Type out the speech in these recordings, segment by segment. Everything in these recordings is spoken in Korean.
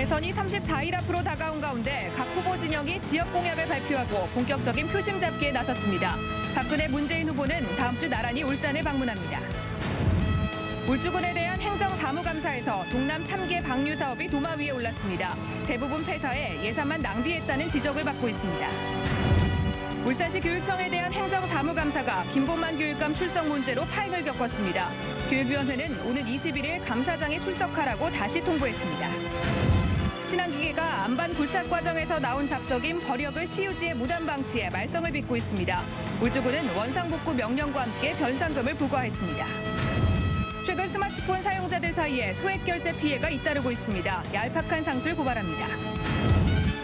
대선이 34일 앞으로 다가온 가운데 각 후보 진영이 지역 공약을 발표하고 본격적인 표심 잡기에 나섰습니다. 박근혜, 문재인 후보는 다음 주 나란히 울산을 방문합니다. 울주군에 대한 행정사무감사에서 동남 참개 방류 사업이 도마 위에 올랐습니다. 대부분 폐사에 예산만 낭비했다는 지적을 받고 있습니다. 울산시 교육청에 대한 행정사무감사가 김본만 교육감 출석 문제로 파행을 겪었습니다. 교육위원회는 오는 21일 감사장에 출석하라고 다시 통보했습니다. 신한기계가 안반 불착 과정에서 나온 잡석인 버력을 시유지에 무단 방치해 말썽을 빚고 있습니다. 울주군은 원상복구 명령과 함께 변상금을 부과했습니다. 최근 스마트폰 사용자들 사이에 소액 결제 피해가 잇따르고 있습니다. 얄팍한 상술 고발합니다.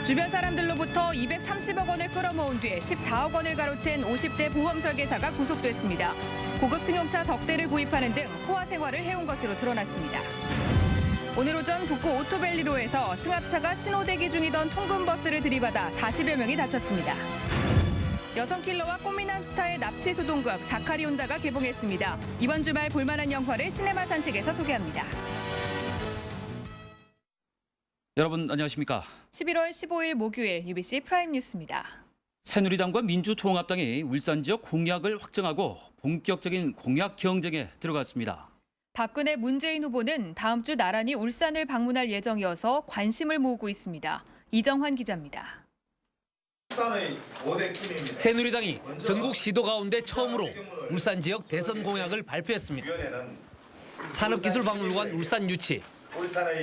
주변 사람들로부터 230억 원을 끌어모은 뒤 14억 원을 가로챈 50대 보험 설계사가 구속됐습니다. 고급 승용차 석 대를 구입하는 등 호화 생활을 해온 것으로 드러났습니다. 오늘 오전 북구 오토밸리로에서 승합차가 신호대기 중이던 통근버스를 들이받아 40여 명이 다쳤습니다. 여성 킬러와 꽃미남 스타의 납치 소동극 자카리 온다가 개봉했습니다. 이번 주말 볼만한 영화를 시네마 산책에서 소개합니다. 여러분 안녕하십니까? 11월 15일 목요일 UBC 프라임 뉴스입니다. 새누리당과 민주통합당이 울산 지역 공약을 확정하고 본격적인 공약 경쟁에 들어갔습니다. 박근혜, 문재인 후보는 다음 주 나란히 울산을 방문할 예정이어서 관심을 모으고 있습니다. 이정환 기자입니다. 새누리당이 전국 시도 가운데 처음으로 울산 지역 대선 공약을 발표했습니다. 산업기술박물관 울산 유치,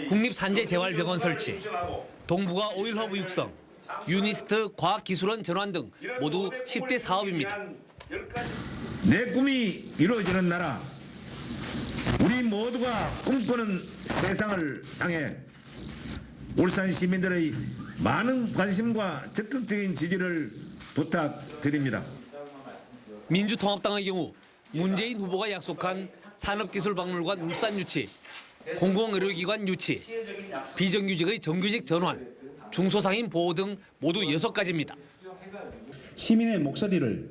국립산재재활병원 설치, 동부가 오일허브 육성, 유니스트 과학기술원 전환 등 모두 10대 사업입니다. 내 꿈이 이루어지는 나라, 우리 모두가 꿈꾸는 세상을 향해 울산 시민들의 많은 관심과 적극적인 지지를 부탁드립니다. 민주통합당의 경우 문재인 후보가 약속한 산업기술박물관 울산 유치, 공공의료기관 유치, 비정규직의 정규직 전환, 중소상인 보호 등 모두 6가지입니다. 시민의 목소리를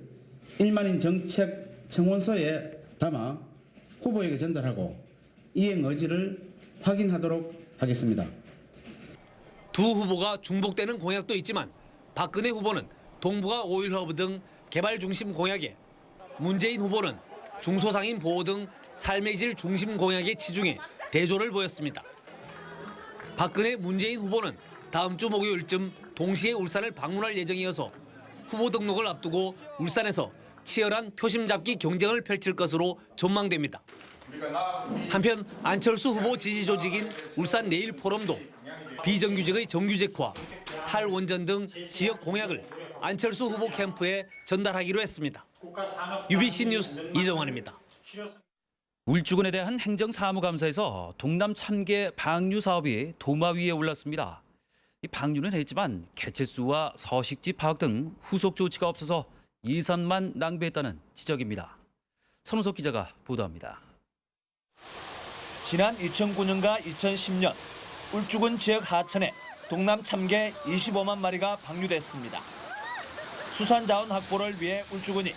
1만인 정책 청원서에 담아 후보에게 전달하고 이행 의지를 확인하도록 하겠습니다. 두 후보가 중복되는 공약도 있지만 박근혜 후보는 동부가 오일허브 등 개발 중심 공약에, 문재인 후보는 중소상인 보호 등 삶의 질 중심 공약에 치중해 대조를 보였습니다. 박근혜, 문재인 후보는 다음 주 목요일쯤 동시에 울산을 방문할 예정이어서 후보 등록을 앞두고 울산에서 치열한 표심 잡기 경쟁을 펼칠 것으로 전망됩니다. 한편 안철수 후보 지지 조직인 울산 내일 포럼도 비정규직의 정규직화, 탈원전 등 지역 공약을 안철수 후보 캠프에 전달하기로 했습니다. UBC 뉴스 이정환입니다. 울주군에 대한 행정사무감사에서 동남 참개 방류 사업이 도마 위에 올랐습니다. 이 방류는 했지만 개체수와 서식지 파악 등 후속 조치가 없어서 예산만 낭비했다는 지적입니다. 선우석 기자가 보도합니다. 지난 2009년과 2010년 울주군 지역 하천에 동남 참개 25만 마리가 방류됐습니다. 수산자원 확보를 위해 울주군이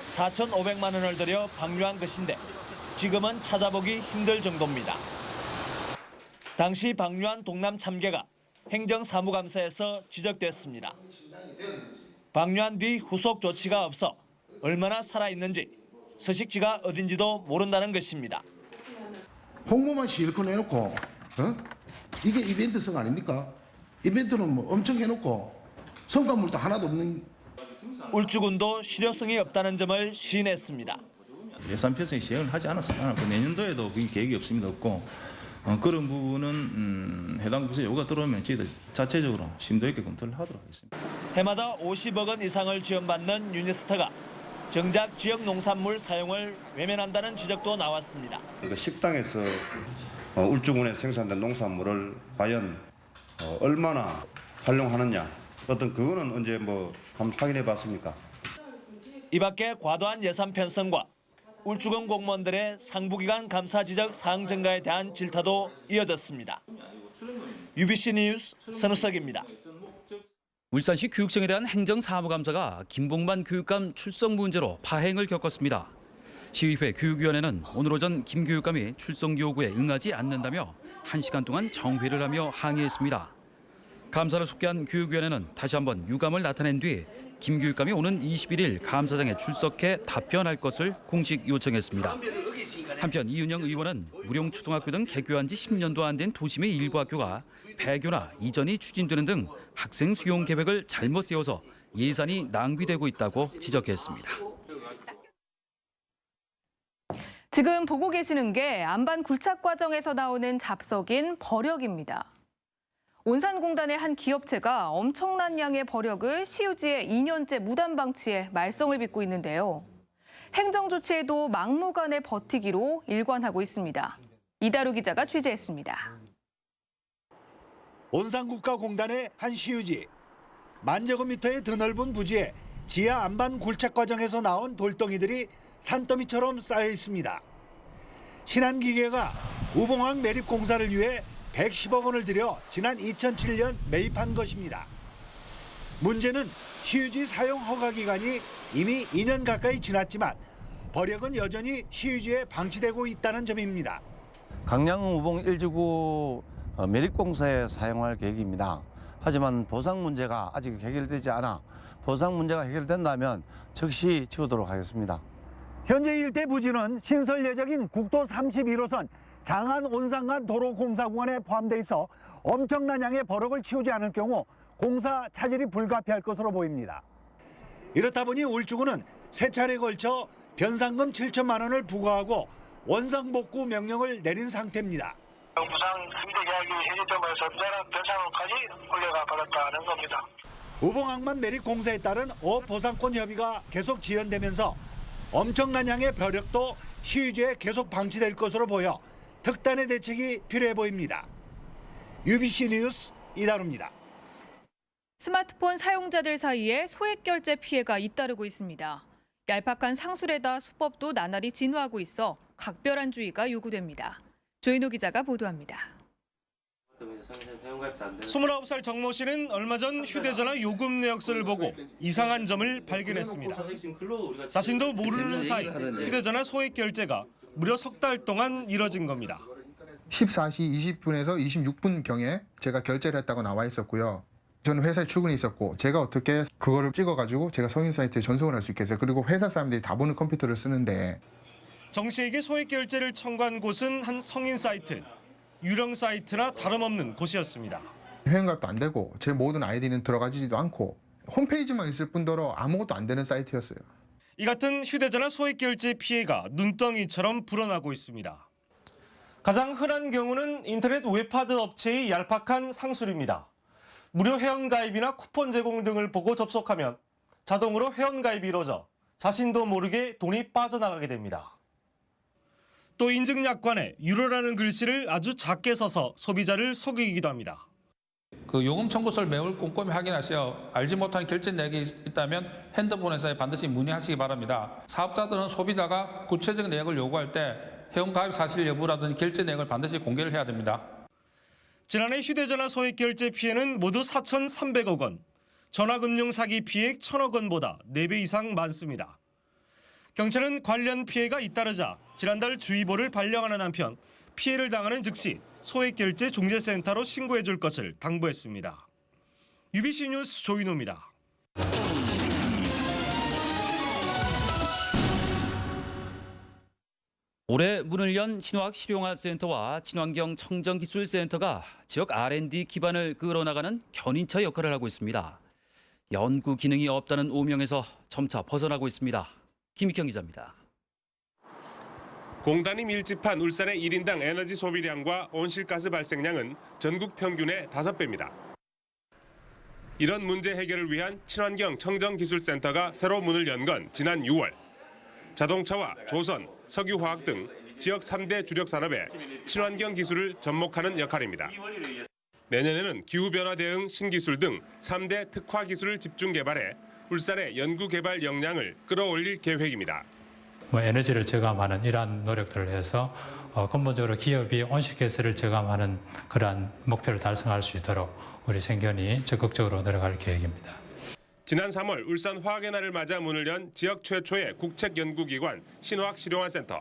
4,500만 원을 들여 방류한 것인데 지금은 찾아보기 힘들 정도입니다. 당시 방류한 동남 참개가 행정사무감사에서 지적됐습니다. 방류한 뒤 후속 조치가 없어 얼마나 살아있는지, 서식지가 어딘지도 모른다는 것입니다. 홍보만 실컷 해놓고 이게 이벤트성 아닙니까? 이벤트는 뭐 엄청 해놓고 성과물도 하나도 없는. 울주군도 실효성이 없다는 점을 시인했습니다. 예산 편성에 시행을 하지 않았습니다. 내년도에도 그 계획이 없고 그런 부분은 해당 부서 요구가 들어오면 저희들 자체적으로 심도 있게 검토를 하도록 하겠습니다. 해마다 50억 원 이상을 지원받는 유니스트가 정작 지역 농산물 사용을 외면한다는 지적도 나왔습니다. 식당에서 울주군에 생산된 농산물을 과연 얼마나 활용하느냐, 어떤 그거는 언제 한번 확인해 봤습니까? 이 밖에 과도한 예산 편성과 울주군 공무원들의 상부기관 감사 지적 사항 증가에 대한 질타도 이어졌습니다. UBC 뉴스 선우석입니다. 울산시 교육청에 대한 행정사무감사가 김봉만 교육감 출석 문제로 파행을 겪었습니다. 시의회 교육위원회는 오늘 오전 김 교육감이 출석 요구에 응하지 않는다며 1시간 동안 정회를 하며 항의했습니다. 감사를 속개한 교육위원회는 다시 한번 유감을 나타낸 뒤 김교육감이 오는 21일 감사장에 출석해 답변할 것을 공식 요청했습니다. 한편 이은영 의원은 무룡초등학교 등 개교한 지 10년도 안 된 도심의 일부 학교가 폐교나 이전이 추진되는 등 학생 수용 계획을 잘못 세워서 예산이 낭비되고 있다고 지적했습니다. 지금 보고 계시는 게 안반 굴착 과정에서 나오는 잡석인 버력입니다. 온산공단의 한 기업체가 엄청난 양의 버력을 시유지에 2년째 무단 방치해 말썽을 빚고 있는데요. 행정 조치에도 막무가내 버티기로 일관하고 있습니다. 이다루 기자가 취재했습니다. 온산국가공단의 한 시유지. 만제곱미터의 드넓은 부지에 지하 안반 굴착 과정에서 나온 돌덩이들이 산더미처럼 쌓여 있습니다. 신한기계가 우봉항 매립 공사를 위해 110억 원을 들여 지난 2007년 매입한 것입니다. 문제는 시유지 사용 허가 기간이 이미 2년 가까이 지났지만 버력은 여전히 시유지에 방치되고 있다는 점입니다. 강양 우봉 1지구 매립공사에 사용할 계획입니다. 하지만 보상 문제가 아직 해결되지 않아 보상 문제가 해결된다면 즉시 치우도록 하겠습니다. 현재 일대 부지는 신설 예정인 국도 31호선 장안 온산간 도로 공사 구간에 포함돼 있어 엄청난 양의 버럭을 치우지 않을 경우 공사 차질이 불가피할 것으로 보입니다. 이렇다 보니 울주군은 세 차례에 걸쳐 변상금 7천만 원을 부과하고 원상복구 명령을 내린 상태입니다. 부상 승대 계약이 해제되면서 미안한 변상금까지 올려가 받았다는 겁니다. 우봉항만 매립 공사에 따른 어보상권 협의가 계속 지연되면서 엄청난 양의 벼력도 시유지에 계속 방치될 것으로 보여 특단의 대책이 필요해 보입니다. UBC 뉴스 이다루입니다. 스마트폰 사용자들 사이에 소액 결제 피해가 잇따르고 있습니다. 얄팍한 상술에다 수법도 나날이 진화하고 있어 각별한 주의가 요구됩니다. 조인호 기자가 보도합니다. 29살 정모 씨는 얼마 전 휴대전화 요금 내역서를 보고 이상한 점을 발견했습니다. 자신도 모르는 사이 휴대전화 소액 결제가 무려 석 달 동안 이뤄진 겁니다. 14시 20분에서 26분경에 제가 결제를 했다고 나와 있었고요. 저는 회사에 출근해 있었고 제가 어떻게 그거를 찍어가지고 제가 성인 사이트에 전송을 할 수 있겠어요. 그리고 회사 사람들이 다 보는 컴퓨터를 쓰는데 정 씨에게 소액 결제를 청구한 곳은 한 성인 사이트. 유령 사이트나 다름없는 곳이었습니다. 회원가입도 안 되고 제 모든 아이디는 들어가지도 않고 홈페이지만 있을 뿐더러 아무것도 안 되는 사이트였어요. 이 같은 휴대전화 소액 결제 피해가 눈덩이처럼 불어나고 있습니다. 가장 흔한 경우는 인터넷 웹하드 업체의 얄팍한 상술입니다. 무료 회원가입이나 쿠폰 제공 등을 보고 접속하면 자동으로 회원가입이 이루어져 자신도 모르게 돈이 빠져나가게 됩니다. 또 인증 약관에 유료라는 글씨를 아주 작게 써서 소비자를 속이기도 합니다. 그 요금 청구서를 매우 꼼꼼히 확인하시어 알지 못한 결제 내역이 있다면 핸드폰에서 반드시 문의하시기 바랍니다. 사업자들은 소비자가 구체적인 내역을 요구할 때 회원 가입 사실 여부라든지 결제 내역을 반드시 공개를 해야 됩니다. 지난해 휴대전화 소액 결제 피해는 모두 4,300억 원, 전화금융 사기 피해액 1,000억 원보다 4배 이상 많습니다. 경찰은 관련 피해가 잇따르자 지난달 주의보를 발령하는 한편 피해를 당하는 즉시 소액결제 중재센터로 신고해 줄 것을 당부했습니다. UBC 뉴스 조인호입니다. 올해 문을 연 친화학 실용화센터와 친환경 청정기술센터가 지역 R&D 기반을 끌어나가는 견인차 역할을 하고 있습니다. 연구 기능이 없다는 오명에서 점차 벗어나고 있습니다. 김익형 기자입니다. 공단이 밀집한 울산의 1인당 에너지 소비량과 온실가스 발생량은 전국 평균의 5배입니다. 이런 문제 해결을 위한 친환경 청정기술센터가 새로 문을 연 건 지난 6월. 자동차와 조선, 석유화학 등 지역 3대 주력 산업에 친환경 기술을 접목하는 역할입니다. 내년에는 기후변화 대응 신기술 등 3대 특화 기술을 집중 개발해 울산의 연구개발 역량을 끌어올릴 계획입니다. 에너지를 저감하는 이러한 노력들을 해서 근본적으로 기업이 온실가스를 저감하는 그러한 목표를 달성할 수 있도록 우리 생견이 적극적으로 노력할 계획입니다. 지난 3월 울산 화학의 날을 맞아 문을 연 지역 최초의 국책 연구기관 신화학 실용화센터.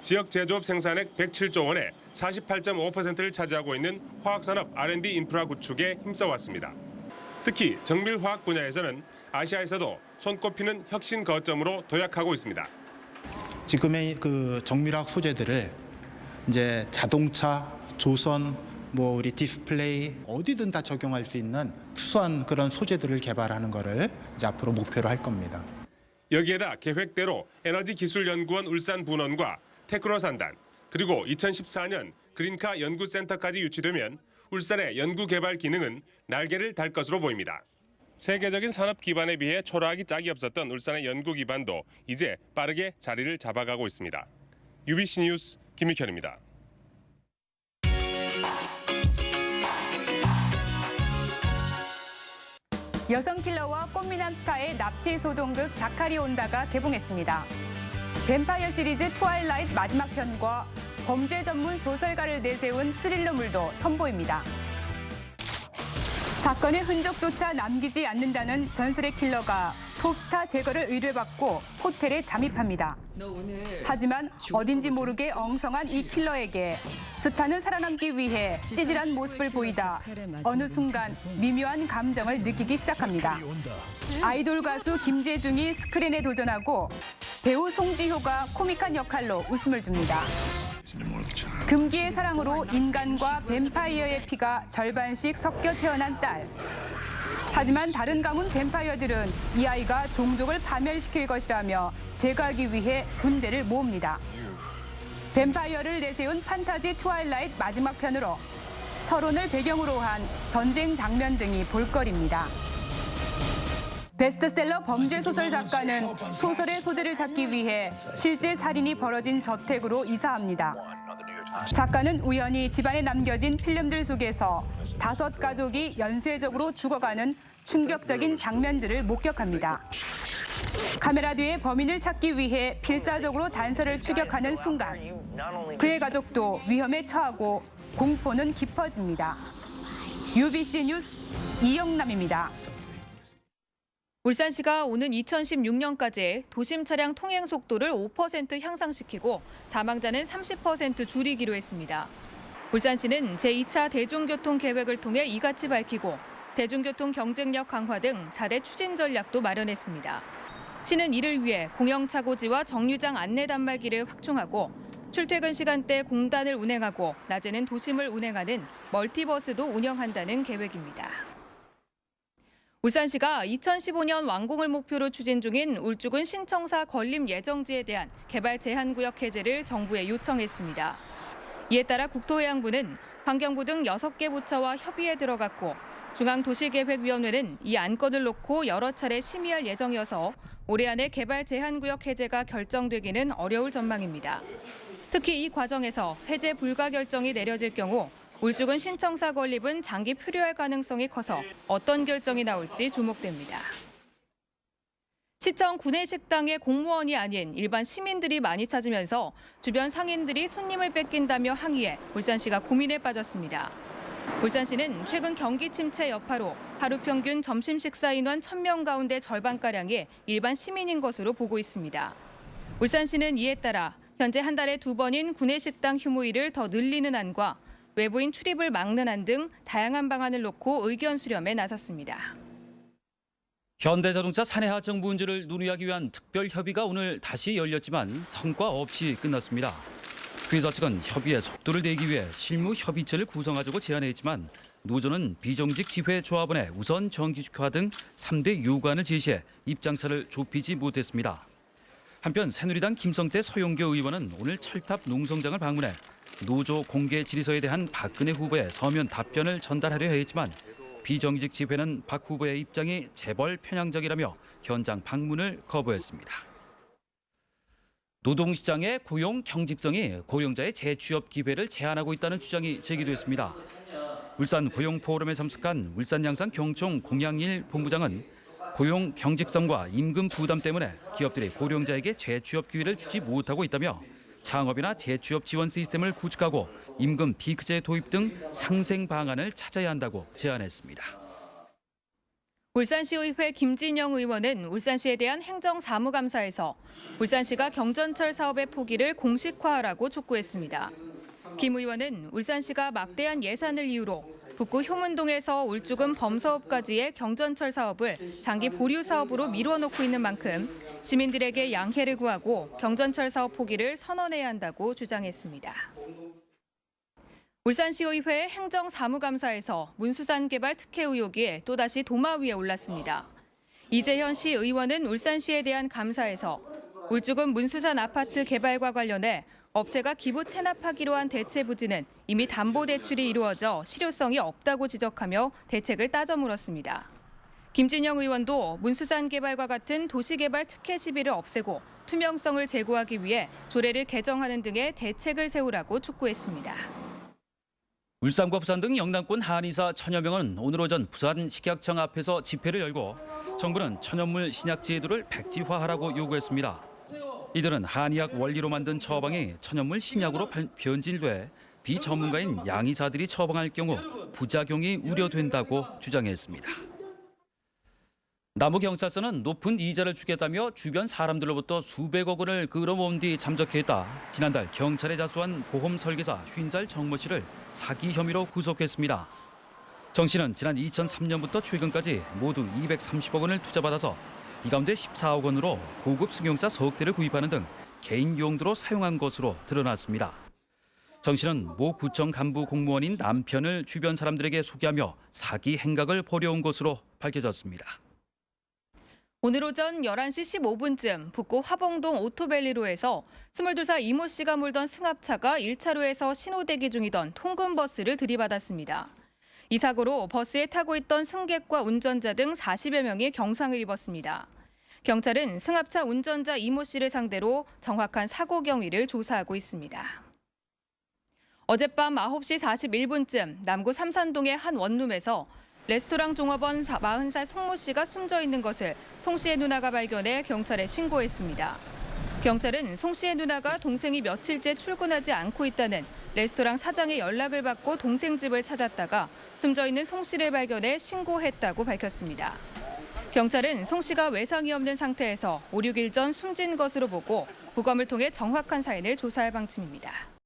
지역 제조업 생산액 107조 원에 48.5%를 차지하고 있는 화학산업 R&D 인프라 구축에 힘써왔습니다. 특히 정밀화학 분야에서는 아시아에서도 손꼽히는 혁신 거점으로 도약하고 있습니다. 지금의 그 정밀화학 소재들을 이제 자동차, 조선, 우리 디스플레이 어디든 다 적용할 수 있는 수수한 그런 소재들을 개발하는 거를 이제 앞으로 목표로 할 겁니다. 여기에다 계획대로 에너지기술연구원 울산 분원과 테크노산단 그리고 2014년 그린카 연구센터까지 유치되면 울산의 연구개발 기능은 날개를 달 것으로 보입니다. 세계적인 산업 기반에 비해 초라하기 짝이 없었던 울산의 연구 기반도 이제 빠르게 자리를 잡아가고 있습니다. UBC 뉴스 김익현입니다. 여성킬러와 꽃미남 스타의 납치 소동극 자카리 온다가 개봉했습니다. 뱀파이어 시리즈 트와일라이트 마지막 편과 범죄 전문 소설가를 내세운 스릴러물도 선보입니다. 사건의 흔적조차 남기지 않는다는 전설의 킬러가 톱스타 제거를 의뢰받고 호텔에 잠입합니다. 하지만 어딘지 모르게 엉성한 이 킬러에게 스타는 살아남기 위해 찌질한 모습을 보이다 어느 순간 미묘한 감정을 느끼기 시작합니다. 아이돌 가수 김재중이 스크린에 도전하고 배우 송지효가 코믹한 역할로 웃음을 줍니다. 금기의 사랑으로 인간과 뱀파이어의 피가 절반씩 섞여 태어난 딸. 하지만 다른 가문 뱀파이어들은 이 아이가 종족을 파멸시킬 것이라며 제거하기 위해 군대를 모읍니다. 뱀파이어를 내세운 판타지 트와일라이트 마지막 편으로 서론을 배경으로 한 전쟁 장면 등이 볼거리입니다. 베스트셀러 범죄소설 작가는 소설의 소재를 찾기 위해 실제 살인이 벌어진 저택으로 이사합니다. 작가는 우연히 집안에 남겨진 필름들 속에서 5가족이 연쇄적으로 죽어가는 충격적인 장면들을 목격합니다. 카메라 뒤에 범인을 찾기 위해 필사적으로 단서를 추격하는 순간 그의 가족도 위험에 처하고 공포는 깊어집니다. UBC 뉴스 이영남입니다. 울산시가 오는 2016년까지 도심 차량 통행 속도를 5% 향상시키고 사망자는 30% 줄이기로 했습니다. 울산시는 제2차 대중교통 계획을 통해 이같이 밝히고 대중교통 경쟁력 강화 등 4대 추진 전략도 마련했습니다. 시는 이를 위해 공영차고지와 정류장 안내 단말기를 확충하고 출퇴근 시간대 공단을 운행하고 낮에는 도심을 운행하는 멀티버스도 운영한다는 계획입니다. 울산시가 2015년 완공을 목표로 추진 중인 울주군 신청사 건립 예정지에 대한 개발 제한구역 해제를 정부에 요청했습니다. 이에 따라 국토해양부는 환경부 등 6개 부처와 협의에 들어갔고 중앙도시계획위원회는 이 안건을 놓고 여러 차례 심의할 예정이어서 올해 안에 개발 제한구역 해제가 결정되기는 어려울 전망입니다. 특히 이 과정에서 해제 불가 결정이 내려질 경우 울주군 신청사 건립은 장기 표류할 가능성이 커서 어떤 결정이 나올지 주목됩니다. 시청 구내식당에 공무원이 아닌 일반 시민들이 많이 찾으면서 주변 상인들이 손님을 뺏긴다며 항의해 울산시가 고민에 빠졌습니다. 울산시는 최근 경기 침체 여파로 하루 평균 점심 식사 인원 1,000명 가운데 절반가량이 일반 시민인 것으로 보고 있습니다. 울산시는 이에 따라 현재 한 달에 2번인 구내식당 휴무일을 더 늘리는 안과 외부인 출입을 막는 안 등 다양한 방안을 놓고 의견 수렴에 나섰습니다. 현대자동차 사내화 정부 문제를 논의하기 위한 특별협의가 오늘 다시 열렸지만 성과 없이 끝났습니다. 회사 측은 협의의 속도를 내기 위해 실무 협의체를 구성하자고 제안했지만 노조는 비정직 지회 조합원의 우선 정규직화 등 3대 요구안을 제시해 입장차를 좁히지 못했습니다. 한편 새누리당 김성태 서용교 의원은 오늘 철탑 농성장을 방문해 노조 공개 질의서에 대한 박근혜 후보의 서면 답변을 전달하려 했지만 비정규직 지회는 박 후보의 입장이 재벌 편향적이라며 현장 방문을 거부했습니다. 노동시장의 고용 경직성이 고용자의 재취업 기회를 제한하고 있다는 주장이 제기됐습니다. 울산 고용포럼에 참석한 울산양산 경총 공양일 본부장은 고용 경직성과 임금 부담 때문에 기업들이 고령자에게 재취업 기회를 주지 못하고 있다며 창업이나 재취업 지원 시스템을 구축하고 임금 피크제 도입 등 상생 방안을 찾아야 한다고 제안했습니다. 울산시의회 김진영 의원은 울산시에 대한 행정사무감사에서 울산시가 경전철 사업의 포기를 공식화하라고 촉구했습니다. 김 의원은 울산시가 막대한 예산을 이유로 북구 효문동에서 울주금 범사업까지의 경전철 사업을 장기 보류 사업으로 미뤄놓고 있는 만큼 시민들에게 양해를 구하고 경전철 사업 포기를 선언해야 한다고 주장했습니다. 울산시의회 행정사무감사에서 문수산 개발 특혜 의혹이 또다시 도마 위에 올랐습니다. 이재현 시 의원은 울산시에 대한 감사에서 울주금 문수산 아파트 개발과 관련해 업체가 기부 체납하기로 한 대체 부지는 이미 담보대출이 이루어져 실효성이 없다고 지적하며 대책을 따져 물었습니다. 김진영 의원도 문수산 개발과 같은 도시개발 특혜 시비를 없애고 투명성을 제고하기 위해 조례를 개정하는 등의 대책을 세우라고 촉구했습니다. 울산과 부산 등 영남권 한의사 천여 명은 오늘 오전 부산 식약청 앞에서 집회를 열고 정부는 천연물 신약 제도를 백지화하라고 요구했습니다. 이들은 한의학 원리로 만든 처방이 천연물 신약으로 변질돼 비전문가인 양의사들이 처방할 경우 부작용이 우려된다고 주장했습니다. 남부경찰서는 높은 이자를 주겠다며 주변 사람들로부터 수백억 원을 끌어모은 뒤 잠적했다. 지난달 경찰에 자수한 보험 설계사 50살 정모 씨를 사기 혐의로 구속했습니다. 정 씨는 지난 2003년부터 최근까지 모두 230억 원을 투자받아서 이 가운데 14억 원으로 고급 승용차 석 대를 구입하는 등 개인 용도로 사용한 것으로 드러났습니다. 정 씨는 모 구청 간부 공무원인 남편을 주변 사람들에게 소개하며 사기 행각을 벌여온 것으로 밝혀졌습니다. 오늘 오전 11시 15분쯤 북구 화봉동 오토밸리로에서 22살 이모 씨가 몰던 승합차가 1차로에서 신호대기 중이던 통근버스를 들이받았습니다. 이 사고로 버스에 타고 있던 승객과 운전자 등 40여 명이 경상을 입었습니다. 경찰은 승합차 운전자 이모 씨를 상대로 정확한 사고 경위를 조사하고 있습니다. 어젯밤 9시 41분쯤 남구 삼산동의 한 원룸에서 레스토랑 종업원 40살 송모 씨가 숨져 있는 것을 송 씨의 누나가 발견해 경찰에 신고했습니다. 경찰은 송 씨의 누나가 동생이 며칠째 출근하지 않고 있다는 레스토랑 사장의 연락을 받고 동생 집을 찾았다가 숨져 있는 송 씨를 발견해 신고했다고 밝혔습니다. 경찰은 송 씨가 외상이 없는 상태에서 5, 6일 전 숨진 것으로 보고 부검을 통해 정확한 사인을 조사할 방침입니다.